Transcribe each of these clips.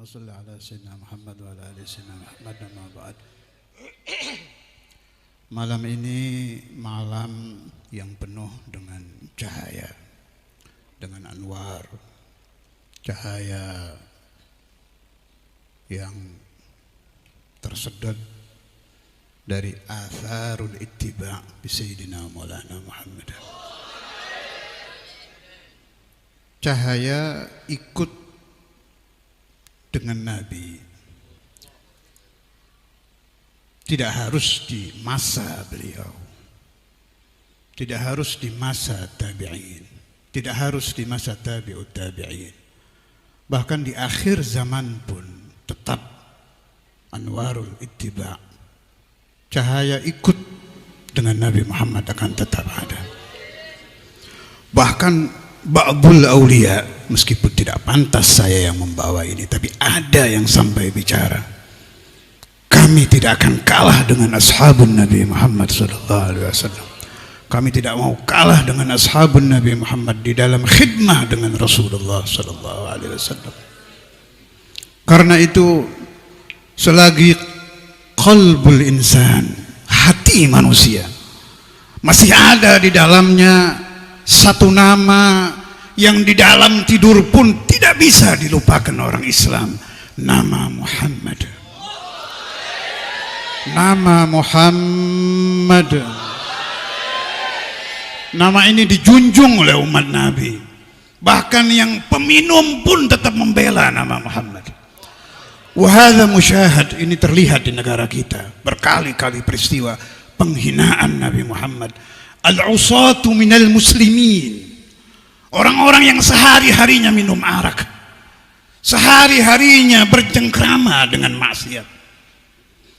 Allahumma salli ala sayyidina Muhammad wa ala ali sayyidina Muhammad amma ba'd. Malam ini malam yang penuh dengan cahaya, dengan anwar, cahaya yang tersedot dari atharul ittiba' bi sayyidina Maulana Muhammad. Cahaya ikut dengan Nabi, tidak harus di masa beliau, tidak harus di masa tabi'in, tidak harus di masa tabi'ut tabi'in, bahkan di akhir zaman pun tetap anwarul ittiba', cahaya ikut dengan Nabi Muhammad akan tetap ada. Bahkan ba'dul awliya, meskipun tidak pantas saya yang membawa ini, tapi ada yang sampai bicara, kami tidak akan kalah dengan ashabun Nabi Muhammad SAW. Kami tidak mau kalah dengan ashabun Nabi Muhammad di dalam khidmah dengan Rasulullah SAW. Karena itu, selagi qalbul insan, hati manusia, masih ada di dalamnya satu nama yang di dalam tidur pun tidak bisa dilupakan orang Islam, nama Muhammad. Nama Muhammad. Nama ini dijunjung oleh umat Nabi. Bahkan yang peminum pun tetap membela nama Muhammad. Wahada musyahad, ini terlihat di negara kita. Berkali-kali peristiwa penghinaan Nabi Muhammad. Al-usatu minal muslimin, orang-orang yang sehari-harinya minum arak, sehari-harinya bercengkrama dengan maksiat,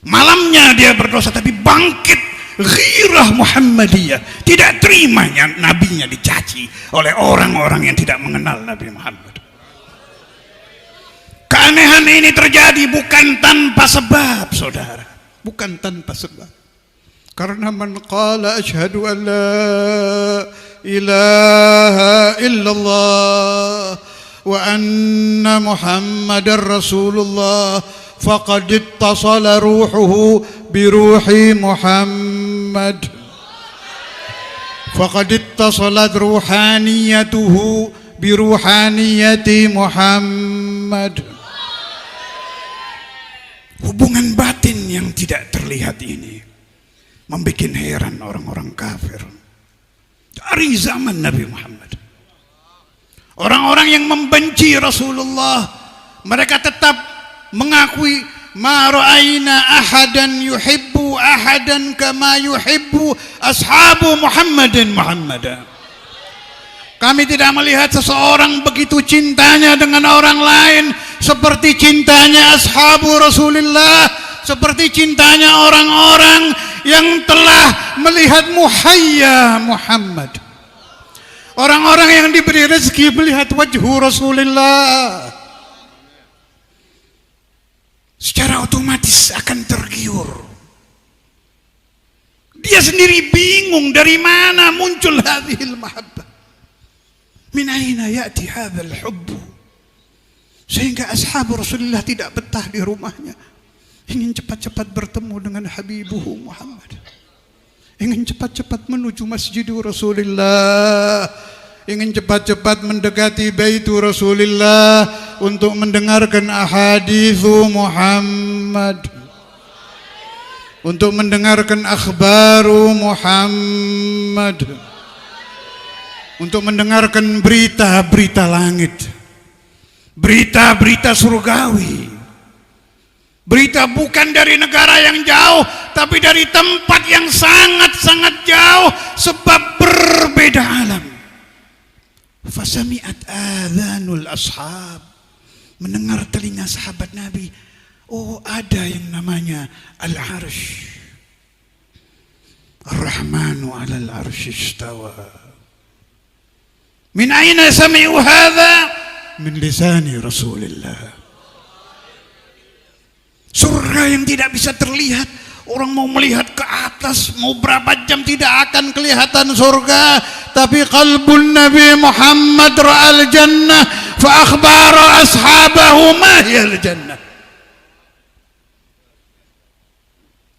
malamnya dia berdosa, tapi bangkit ghirah Muhammadiyah, tidak terimanya nabinya dicaci oleh orang-orang yang tidak mengenal Nabi Muhammad. Keanehan ini terjadi bukan tanpa sebab, saudara, bukan tanpa sebab. Karena man qala asyhadu an la ilaha illallah wa anna Muhammadar Rasulullah faqad ittasala ruhuhu bi ruhi Muhammad, faqad ittasalat ruhaniyatuhu bi ruhaniyati Muhammad. Hubungan batin yang tidak terlihat ini membuat heran orang-orang kafir dari zaman Nabi Muhammad. Orang-orang yang membenci Rasulullah, mereka tetap mengakui ma ra'ayna ahadan yuhibbu ahadan kama yuhibbu ashabu Muhammadin Muhammadan. Kami tidak melihat seseorang begitu cintanya dengan orang lain seperti cintanya ashabu Rasulullah, seperti cintanya orang-orang yang telah melihat muhayya Muhammad, orang-orang yang diberi rezeki melihat wajhu Rasulullah, secara otomatis akan tergiur. Dia sendiri bingung dari mana muncul hadhil mahabbah, min aina ya'ti hadzal hubb, sehingga ashabu Rasulullah tidak betah di rumahnya, ingin cepat-cepat bertemu dengan Habibuhu Muhammad, ingin cepat-cepat menuju Masjidul Rasulullah, ingin cepat-cepat mendekati Baitur Rasulullah untuk mendengarkan ahadithu Muhammad, untuk mendengarkan akhbaru Muhammad, untuk mendengarkan berita-berita langit, berita-berita surgawi. Berita bukan dari negara yang jauh, tapi dari tempat yang sangat-sangat jauh, sebab berbeda alam. Fasami'at adhanul ashab, mendengar telinga sahabat Nabi, oh ada yang namanya Al-Arsh, Ar-Rahmanu alal arsh istawa. Min aina sami'u hadha? Min lisani Rasulillah. Surga yang tidak bisa terlihat, orang mau melihat ke atas mau berapa jam tidak akan kelihatan surga, tapi qalbun Nabi Muhammad ra'al jannah fa akhbara ashabahu ma da'iyal jannah.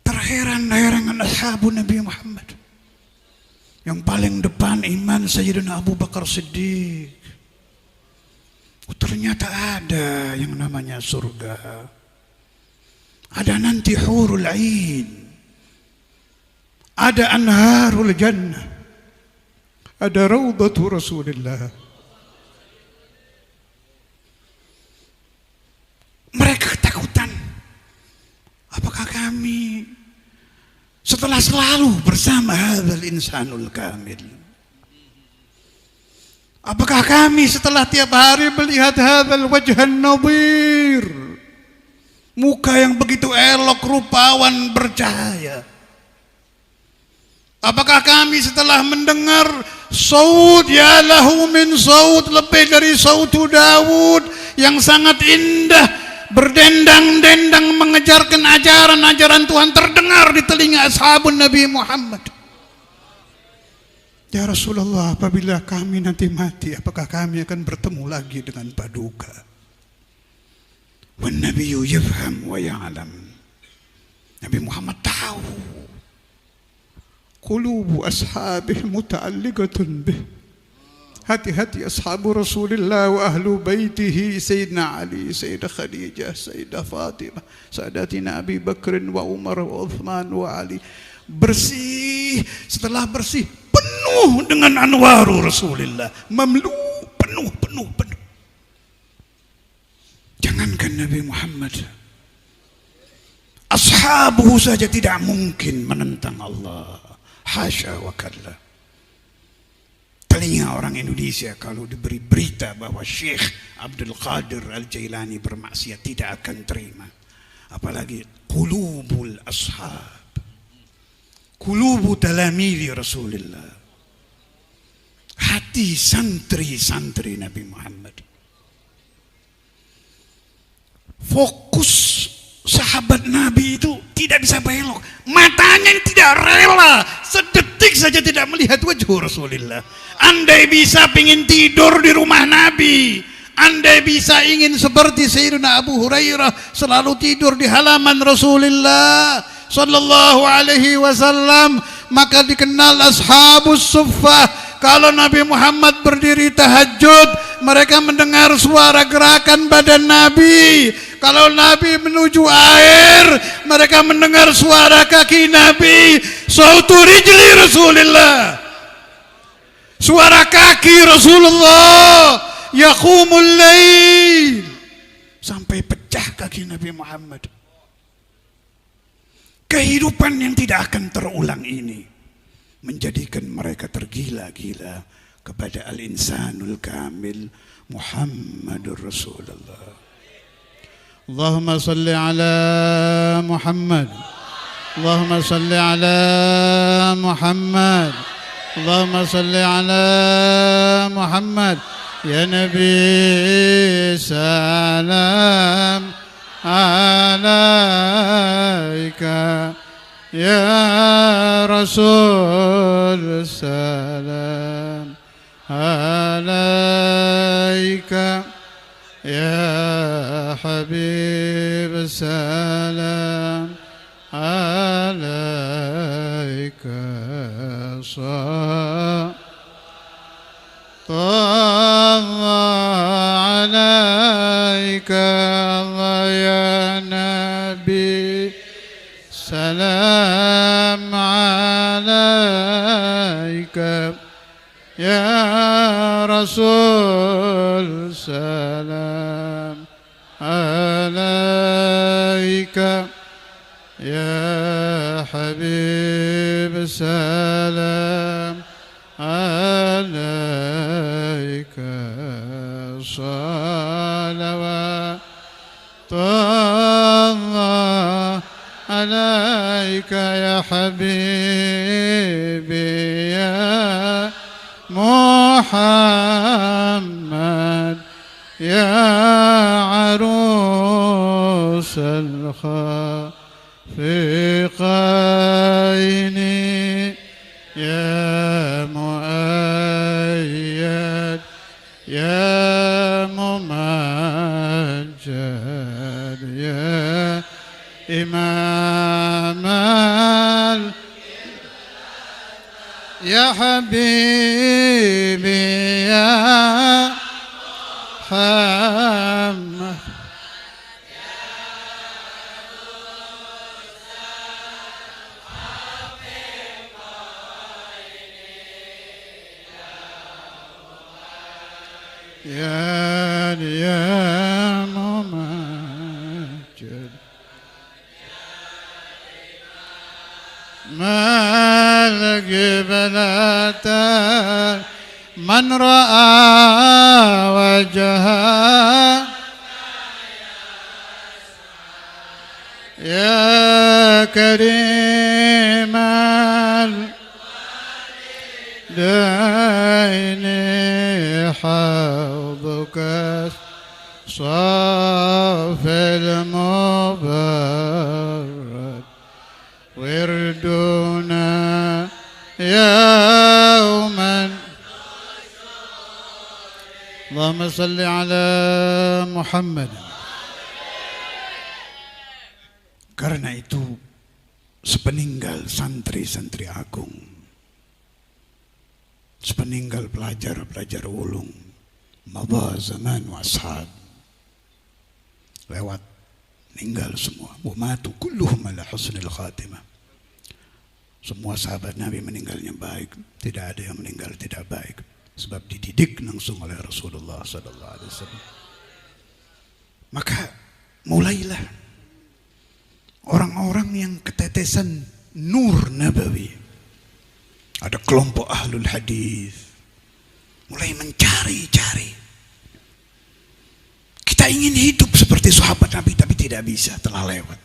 Terheran-heran ashabun Nabi Muhammad. Yang paling depan iman Sayyidina Abu Bakar Siddiq. Ternyata ada yang namanya surga. Ada nanti hurul ain. Ada anharul jannah. Ada raudhatu Rasulullah. Mereka ketakutan. Apakah kami setelah selalu bersama hadzal insanul kamil, apakah kami setelah tiap hari melihat hadzal wajhan nadir, muka yang begitu elok, rupawan, bercahaya, apakah kami setelah mendengar saut ya lahu min saut, lebih dari sautu Daud yang sangat indah, berdendang-dendang mengejarkan ajaran-ajaran Tuhan, terdengar di telinga ashabun Nabi Muhammad. Ya Rasulullah, apabila kami nanti mati, apakah kami akan bertemu lagi dengan Paduka? Wan nabiyyu yafham wa ya'lam. Nabi Muhammad tahu qulubu ashabih muta'alliqatun bih. Hati-hati ashabu Rasulullah wa ahlu baitihi, Sayyidina Ali, Sayyidah Khadijah, Sayyidah Fatimah, Sadatina Abi Bakr wa Umar wa Uthman wa Ali. Bersih, setelah bersih penuh dengan anwaru Rasulullah, mamlu, penuh. Jangankan Nabi Muhammad, ashabuhu saja tidak mungkin menentang Allah. Hasya wa kalla. Telinga orang Indonesia kalau diberi berita bahwa Syekh Abdul Qadir Al-Jailani bermaksiat tidak akan terima. Apalagi qulubul ashab, qulubu talamidi Rasulullah, hati santri-santri Nabi Muhammad. Fokus sahabat Nabi itu tidak bisa belok, matanya tidak rela sedetik saja tidak melihat wajah Rasulullah. Andai bisa ingin tidur di rumah Nabi, andai bisa ingin seperti Sayyidina Abu Hurairah selalu tidur di halaman Rasulullah sallallahu alaihi wasallam, maka dikenal ashabus suffah. Kalau Nabi Muhammad berdiri tahajud, mereka mendengar suara gerakan badan Nabi. Kalau Nabi menuju air, mereka mendengar suara kaki Nabi. Sautu rijli Rasulullah, suara kaki Rasulullah. Yaqumul lail, sampai pecah kaki Nabi Muhammad. Kehidupan yang tidak akan terulang ini menjadikan mereka tergila-gila kepada al-insanul kamil Muhammadur Rasulullah. Allahumma salli ala Muhammad, Allahumma salli ala Muhammad, Allahumma salli ala Muhammad. Ya Nabi salam alaika, ya Rasul salam alaika, ya Habib salam alaika. Allah alaika, Allah ya Nabi salam alaika, ya Rasul salam alaika, ya Habib salam alaika. Salawatullah alaika ya Habibi ya Muhammad, ya arus al-khafiqaini, ya muayyad ya mumajjad. إمام يا حبيبي يا محمد يا ممجد ما القبلة من رأى وجهها يا كريم الدين حوضك صافي المبرد وردنا يوما اللهم صل على محمد. Karena itu sepeninggal santri-santri agung, sepeninggal pelajar-pelajar ulung, madha zaman wa ashab, lewat, meninggal semua. Wa matu kulluhum ala husnil khatimah. Semua sahabat Nabi meninggalnya baik, tidak ada yang meninggal tidak baik, sebab dididik langsung oleh Rasulullah sallallahu alaihi wasallam. Maka mulailah orang-orang yang ketetesan nur nabawi. Ada kelompok ahlul hadis mulai mencari-cari. Kita ingin hidup seperti sahabat Nabi tapi tidak bisa, telah lewat.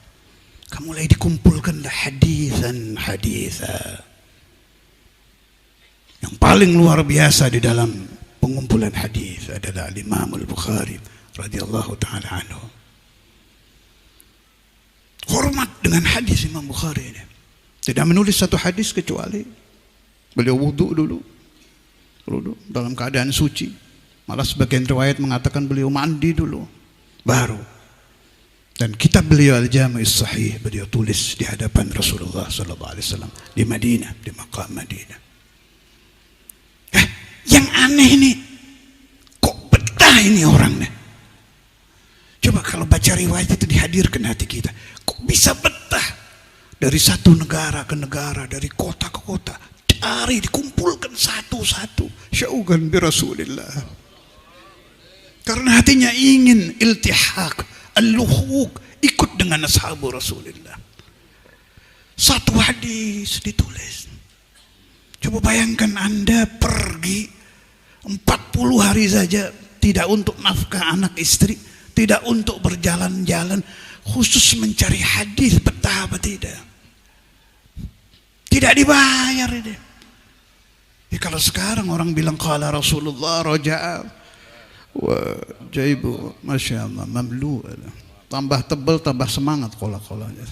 Kamu mulai dikumpulkanlah hadisan. Yang paling luar biasa di dalam pengumpulan hadis adalah Imam Al-Bukhari radhiyallahu taala anhu. Hormat dengan hadis Imam Bukhari ini. Tidak menulis satu hadis kecuali beliau wudhu dulu dalam keadaan suci. Malah sebagian riwayat mengatakan beliau mandi dulu baru. Dan kitab beliau Al-Jami' Sahih beliau tulis di hadapan Rasulullah sallallahu alaihi wasallam di Madinah, di Maqam Madinah. Yang aneh ini, kok betah ini orangnya. Coba kalau baca riwayat itu dihadirkan hati kita, kok bisa betah dari satu negara ke negara, dari kota ke kota, cari dikumpulkan satu-satu, syauqan bi Rasulillah. Karena hatinya ingin iltihaq, al-luhuq, ikut dengan ashabu Rasulillah. Satu hadis ditulis. Coba bayangkan Anda pergi 40 hari saja tidak untuk nafkah anak istri, tidak untuk berjalan-jalan, khusus mencari hadis, betah apa tidak? Tidak dibayar ini. Ya, kalau sekarang orang bilang qala Rasulullah raja'a wa jaibu masya Allah mamlu, tambah tebal tambah semangat kola-kolanya.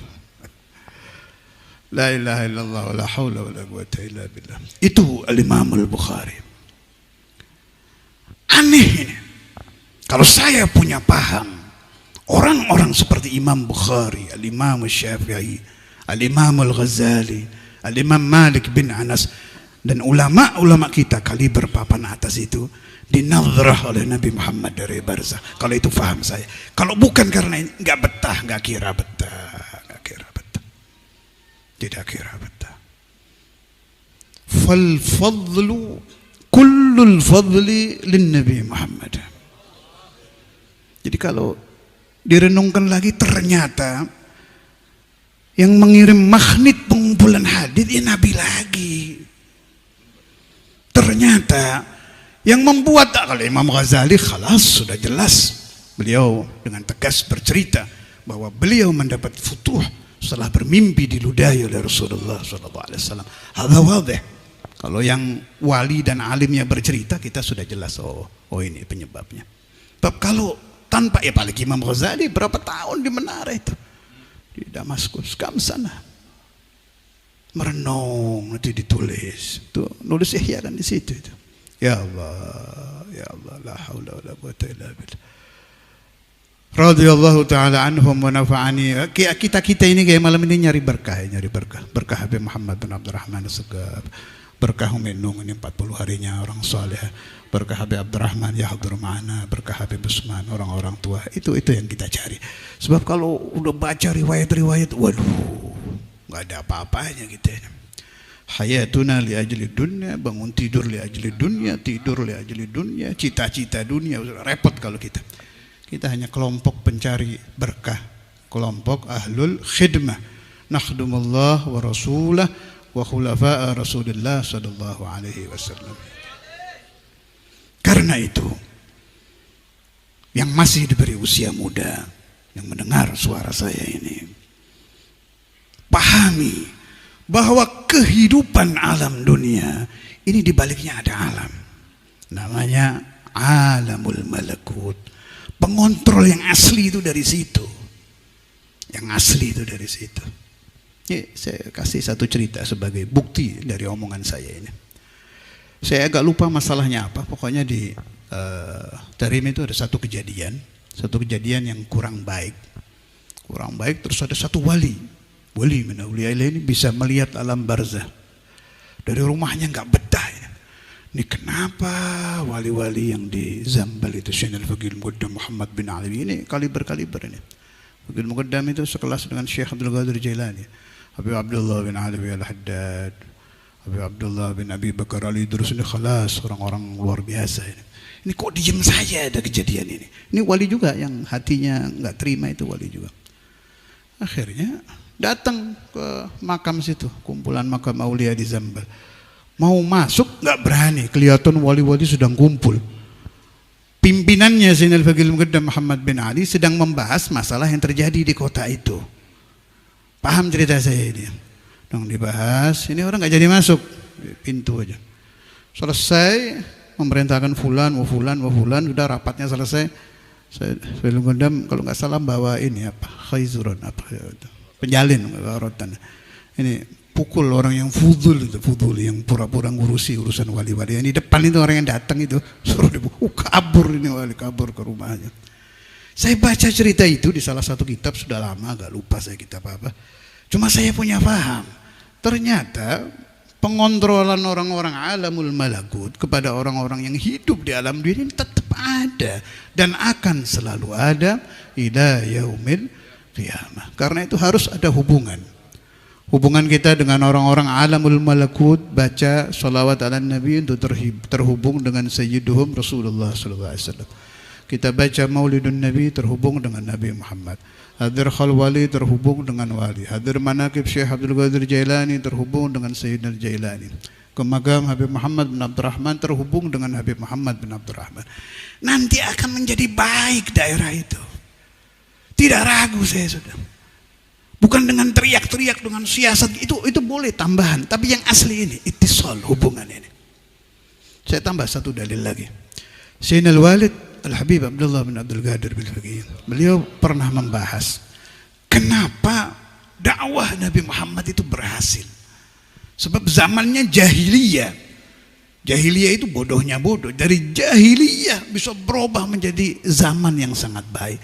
La ilaha illallah wa la hawla wa la quwwata illa billah. Itu Al-Imam Al-Bukhari. Aneh ini. Kalau saya punya paham, orang-orang seperti Imam Bukhari, Al-Imam Syafi'i, Al-Imam Al-Ghazali, Al-Imam Malik bin Anas, dan ulama-ulama kita kaliber papan atas itu dinadhrah oleh Nabi Muhammad dari barzah. Kalau itu paham saya. Kalau bukan karena ini, nggak betah, nggak kira betah. Tidak kira betah. Fal fadlu kullul fadli lin Nabi Muhammad. Jadi kalau direnungkan lagi, ternyata yang mengirim magnet pengumpulan hadis ya Nabi lagi. Ternyata yang membuat, kalau Imam Ghazali khalas sudah jelas, beliau dengan tegas bercerita bahwa beliau mendapat futuh setelah bermimpi diludahi oleh Rasulullah SAW. Hadza wadih. Kalau yang wali dan alimnya bercerita, kita sudah jelas, oh ini penyebabnya. Tapi kalau tanpa, ya apalagi Imam Ghazali berapa tahun di menara itu di Damaskus, kam sana merenung, nanti ditulis, tuh nulis Ihya kan di situ itu. Ya Allah, la haula wala quwwata illa billah. radhiyallahu taala anhum wa nafa'ani. Kita ini kayak malam ini nyari berkah, berkah Habib Muhammad bin Abdurrahman As-Segaf, berkah Umenung ini 40 harinya orang soleh, berkah Habib Abdurrahman Yahdur Ma'ana, berkah Habib Usman orang-orang tua. Itu yang kita cari. Sebab kalau udah baca riwayat-riwayat, waduh, nggak ada apa-apanya gitu ya. Hayatuna li ajli dunya, bangun tidur li ajli dunya, tidur li ajli dunya, cita-cita dunia. Repot kalau kita hanya kelompok pencari berkah, kelompok ahlul khidmah, nakhdumullah wa rasulah wa khulafa'a rasulillah sallallahu alaihi wasallam. Karena itu, yang masih diberi usia muda, yang mendengar suara saya ini, pahami bahwa kehidupan alam dunia ini dibaliknya ada alam, namanya alamul malakut. Pengontrol yang asli itu dari situ, saya kasih satu cerita sebagai bukti dari omongan saya ini. Saya agak lupa masalahnya apa, pokoknya di Tarim itu ada satu kejadian yang kurang baik, terus ada satu wali min auliya ini bisa melihat alam barzah dari rumahnya, nggak betah ya. Ini kenapa wali-wali yang di Zambal itu, Syekh Al-Faqih Al-Muqaddam Muhammad bin Ali ini kaliber ini. Faqih Al-Muqaddam itu sekelas dengan Syekh Abdul Qadir Jailani, Habib Abdullah bin Ali Al-Haddad, Habib Abdullah bin Abi Bakar Ali Idrus, ini khalas orang-orang luar biasa ini. Ini kok diem saja ada kejadian ini. Ini wali juga yang hatinya nggak terima, itu wali juga. Akhirnya datang ke makam situ, kumpulan makam aulia di Zambal. Mau masuk nggak berani, kelihatan wali-wali sedang kumpul. Pimpinannya Syekh Al-Faqih Al-Muqaddam Muhammad bin Ali sedang membahas masalah yang terjadi di kota itu. Paham cerita saya ini? Dong dibahas, ini orang nggak jadi masuk, pintu aja. Selesai memerintahkan fulan, sudah rapatnya selesai. Saya Al-Muqaddam kalau nggak salah bawa ini apa, khaizuran apa itu, penjalin rotan. Ini pukul orang yang fudul yang pura-pura ngurusi urusan wali-wali. Yang di depan itu orang yang datang itu suruh dipukul, kabur ini wali, kabur ke rumahnya. Saya baca cerita itu di salah satu kitab, sudah lama agak lupa saya kitab apa. Cuma saya punya paham. Ternyata pengontrolan orang-orang alamul malakut kepada orang-orang yang hidup di alam dunia ini tetap ada dan akan selalu ada ila yaumil qiyamah. Karena itu harus ada hubungan kita dengan orang-orang alamul malakut. Baca salawat ala nabi untuk terhubung dengan sayyiduhum Rasulullah sallallahu alaihi wasallam. Kita baca maulidun nabi terhubung dengan Nabi Muhammad. Hadir khalwali terhubung dengan wali. Hadir manaqib Syekh Abdul Qadir Jailani terhubung dengan Sayyidina Jailani. Ke makam Habib Muhammad bin Abdurrahman terhubung dengan Habib Muhammad bin Abdurrahman. Nanti akan menjadi baik daerah itu. Tidak ragu saya sudah. Bukan dengan teriak-teriak, dengan siasat, itu boleh tambahan. Tapi yang asli ini, ittisal, hubungan ini. Saya tambah satu dalil lagi. Sayyidina Al-Walid Al-Habib Abdullah bin Abdul Qadir Bil-Faqih, beliau pernah membahas kenapa dakwah Nabi Muhammad itu berhasil. Sebab zamannya jahiliyah. Jahiliyah itu bodohnya bodoh. Dari jahiliyah bisa berubah menjadi zaman yang sangat baik.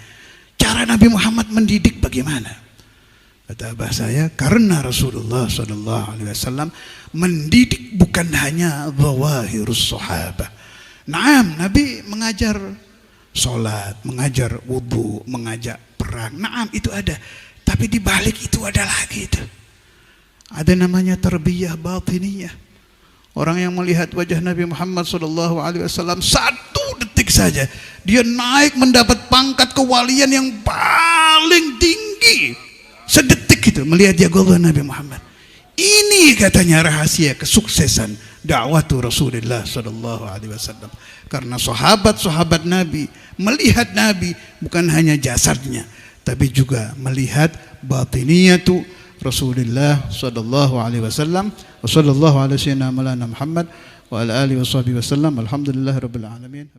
Cara Nabi Muhammad mendidik bagaimana? Kata abah saya, karena Rasulullah SAW mendidik bukan hanya zawahirus sahabah. Naam, Nabi mengajar sholat, mengajar wudu, mengajak perang. Naam, itu ada. Tapi di balik itu ada lagi itu. Ada namanya tarbiyah batiniyah. Orang yang melihat wajah Nabi Muhammad SAW satu detik saja, dia naik mendapat pangkat kewalian yang paling tinggi. Sedetik itu melihat jagoan Nabi Muhammad. Ini katanya rahasia kesuksesan dakwah Rasulullah SAW. Karena sahabat-sahabat Nabi melihat Nabi bukan hanya jasadnya, tapi juga melihat batiniyatu Rasulullah SAW. Wa sallallahu ala sayyidina Muhammad wa ala alihi wa sahbihi wasallam. Alhamdulillah rabbil alamin.